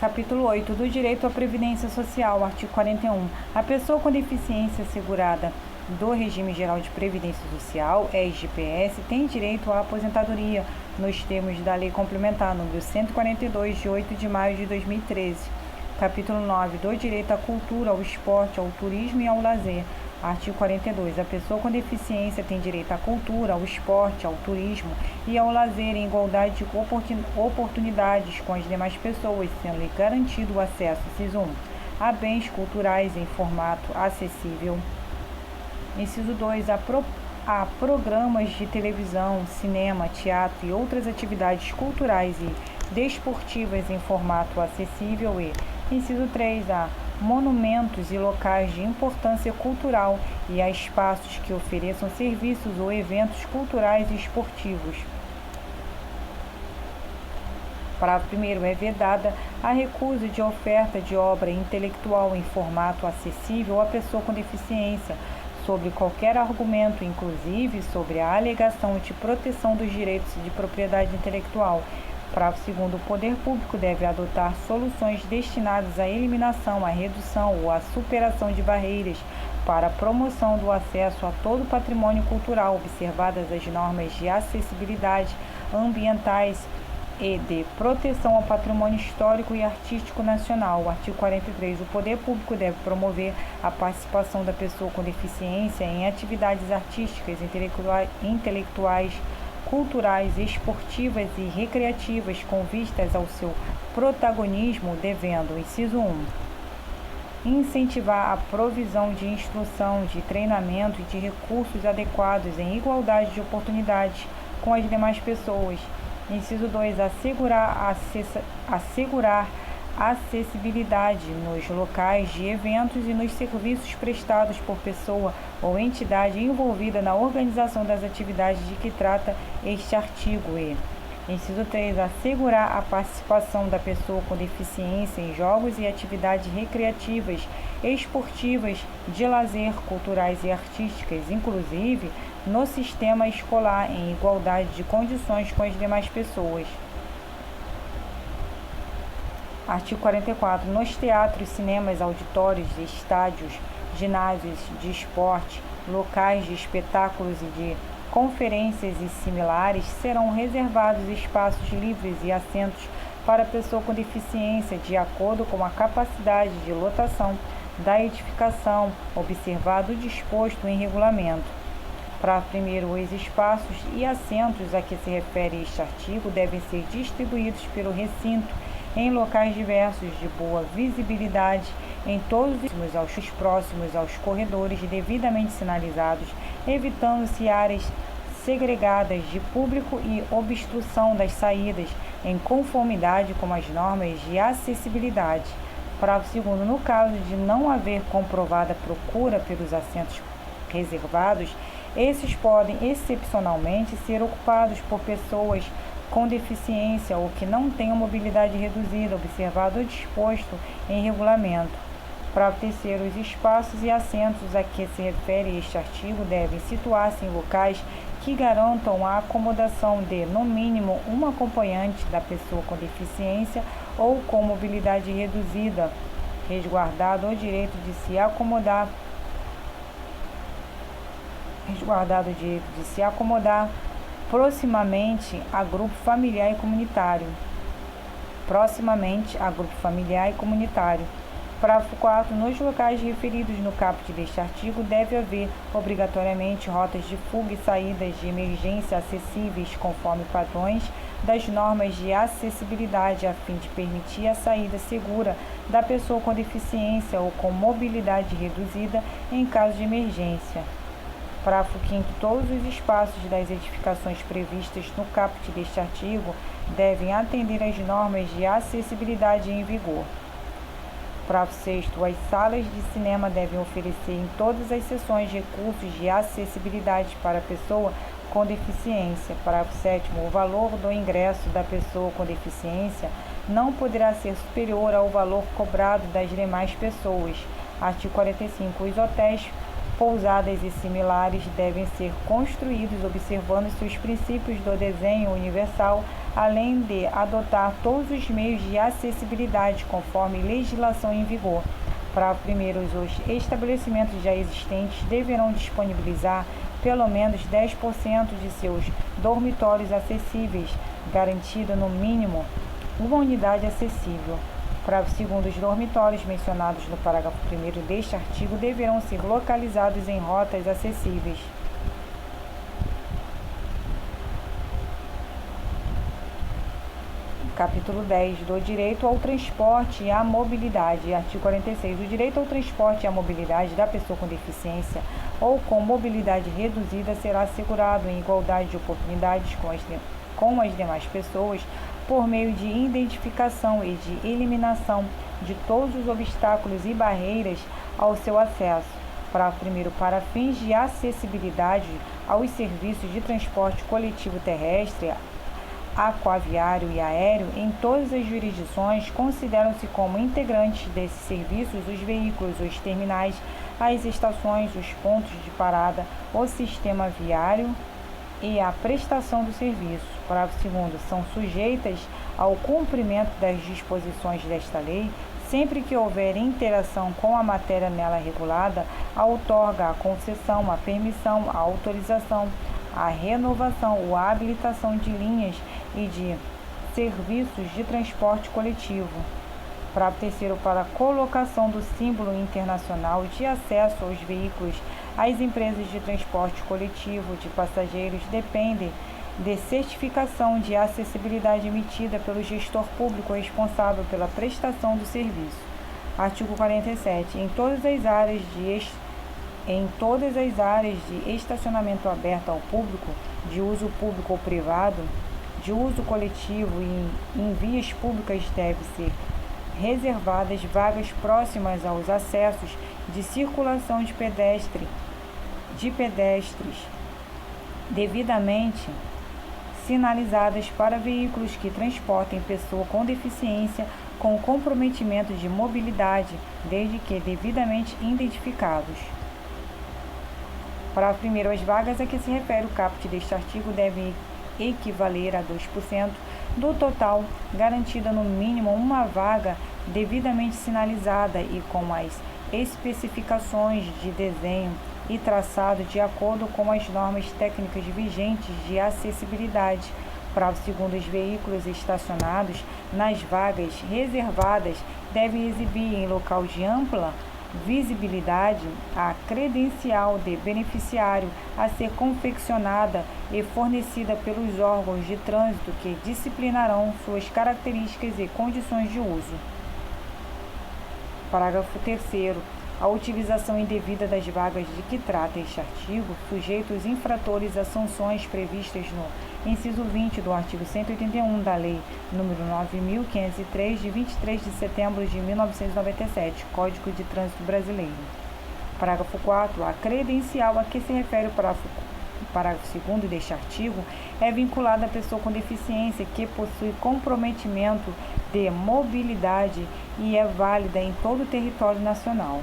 Capítulo 8 do Direito à Previdência Social, artigo 41. A pessoa com deficiência assegurada do Regime Geral de Previdência Social, RGPS, tem direito à aposentadoria nos termos da Lei Complementar número 142, de 8 de maio de 2013. Capítulo 9 do Direito à Cultura, ao Esporte, ao Turismo e ao Lazer. Artigo 42. A pessoa com deficiência tem direito à cultura, ao esporte, ao turismo e ao lazer em igualdade de oportunidades com as demais pessoas, sendo-lhe garantido o acesso, inciso 1, a bens culturais em formato acessível. Inciso 2. A programas de televisão, cinema, teatro e outras atividades culturais e desportivas em formato acessível e, inciso 3, a monumentos e locais de importância cultural e a espaços que ofereçam serviços ou eventos culturais e esportivos. Parágrafo 1º. É vedada a recusa de oferta de obra intelectual em formato acessível à pessoa com deficiência, sobre qualquer argumento, inclusive sobre a alegação de proteção dos direitos de propriedade intelectual. Parágrafo 2º. O poder público deve adotar soluções destinadas à eliminação, à redução ou à superação de barreiras para a promoção do acesso a todo o patrimônio cultural, observadas as normas de acessibilidade ambientais e de proteção ao patrimônio histórico e artístico nacional. Artigo 43. O poder público deve promover a participação da pessoa com deficiência em atividades artísticas, intelectuais, culturais, esportivas e recreativas com vistas ao seu protagonismo, devendo, inciso 1, incentivar a provisão de instrução, de treinamento e de recursos adequados em igualdade de oportunidades com as demais pessoas. Inciso 2, assegurar acessibilidade nos locais de eventos e nos serviços prestados por pessoa ou entidade envolvida na organização das atividades de que trata este artigo e, inciso 3, assegurar a participação da pessoa com deficiência em jogos e atividades recreativas, esportivas, de lazer, culturais e artísticas, inclusive no sistema escolar, em igualdade de condições com as demais pessoas. Artigo 44. Nos teatros, cinemas, auditórios, estádios, ginásios de esporte, locais de espetáculos e de conferências e similares, serão reservados espaços livres e assentos para pessoa com deficiência, de acordo com a capacidade de lotação da edificação, observado o disposto em regulamento. Parágrafo 1º. Os espaços e assentos a que se refere este artigo devem ser distribuídos pelo recinto em locais diversos de boa visibilidade, em todos os próximos aos corredores devidamente sinalizados, evitando-se áreas segregadas de público e obstrução das saídas, em conformidade com as normas de acessibilidade. Parágrafo 2º. No caso de não haver comprovada procura pelos assentos reservados, esses podem excepcionalmente ser ocupados por pessoas com deficiência ou que não tenham mobilidade reduzida, observado ou disposto em regulamento. Parágrafo 3º. Os espaços e assentos a que se refere este artigo devem situar-se em locais que garantam a acomodação de, no mínimo, um acompanhante da pessoa com deficiência ou com mobilidade reduzida, resguardado o direito de se acomodar proximamente a grupo familiar e comunitário. Parágrafo 4º. Nos locais referidos no caput deste artigo, deve haver obrigatoriamente rotas de fuga e saídas de emergência acessíveis conforme padrões das normas de acessibilidade, a fim de permitir a saída segura da pessoa com deficiência ou com mobilidade reduzida em caso de emergência. Parágrafo 5º. Todos os espaços das edificações previstas no caput deste artigo devem atender às normas de acessibilidade em vigor. Parágrafo 6º. As salas de cinema devem oferecer em todas as sessões recursos de acessibilidade para a pessoa com deficiência. Parágrafo 7º. O valor do ingresso da pessoa com deficiência não poderá ser superior ao valor cobrado das demais pessoas. Artigo 45. Os hotéis pousadas e similares devem ser construídos observando-se os princípios do desenho universal, além de adotar todos os meios de acessibilidade conforme legislação em vigor. Parágrafo primeiro, os estabelecimentos já existentes deverão disponibilizar pelo menos 10% de seus dormitórios acessíveis, garantindo no mínimo uma unidade acessível. Parágrafo segundo, os dormitórios mencionados no parágrafo 1º deste artigo deverão ser localizados em rotas acessíveis. Capítulo 10 do direito ao transporte e à mobilidade. Artigo 46. O direito ao transporte e à mobilidade da pessoa com deficiência ou com mobilidade reduzida será assegurado em igualdade de oportunidades com as demais pessoas por meio de identificação e de eliminação de todos os obstáculos e barreiras ao seu acesso. Parágrafo 1º. Para fins de acessibilidade aos serviços de transporte coletivo terrestre, aquaviário e aéreo, em todas as jurisdições, consideram-se como integrantes desses serviços os veículos, os terminais, as estações, os pontos de parada, o sistema viário e a prestação do serviço. Parágrafo 2º. São sujeitas ao cumprimento das disposições desta lei, sempre que houver interação com a matéria nela regulada, a outorga, a concessão, a permissão, a autorização, a renovação ou a habilitação de linhas e de serviços de transporte coletivo. Parágrafo 3º. Para a colocação do símbolo internacional de acesso aos veículos, as empresas de transporte coletivo de passageiros dependem de certificação de acessibilidade emitida pelo gestor público responsável pela prestação do serviço. Artigo 47. Em todas as áreas de estacionamento aberto ao público, de uso público ou privado, de uso coletivo e em vias públicas devem ser reservadas vagas próximas aos acessos de circulação de pedestres, devidamente sinalizadas para veículos que transportem pessoa com deficiência com comprometimento de mobilidade, desde que devidamente identificados. Parágrafo 1º. As vagas a que se refere o caput deste artigo devem equivaler a 2% do total, garantida no mínimo uma vaga devidamente sinalizada e com as especificações de desenho e traçado de acordo com as normas técnicas vigentes de acessibilidade. Parágrafo 2º. Os veículos estacionados nas vagas reservadas devem exibir em local de ampla visibilidade a credencial de beneficiário a ser confeccionada e fornecida pelos órgãos de trânsito que disciplinarão suas características e condições de uso. Parágrafo 3º. A utilização indevida das vagas de que trata este artigo, sujeita os infratores a sanções previstas no inciso 20 do artigo 181 da Lei nº 9.503, de 23 de setembro de 1997, Código de Trânsito Brasileiro. Parágrafo 4º. A credencial a que se refere o parágrafo 2º deste artigo é vinculada à pessoa com deficiência que possui comprometimento de mobilidade e é válida em todo o território nacional.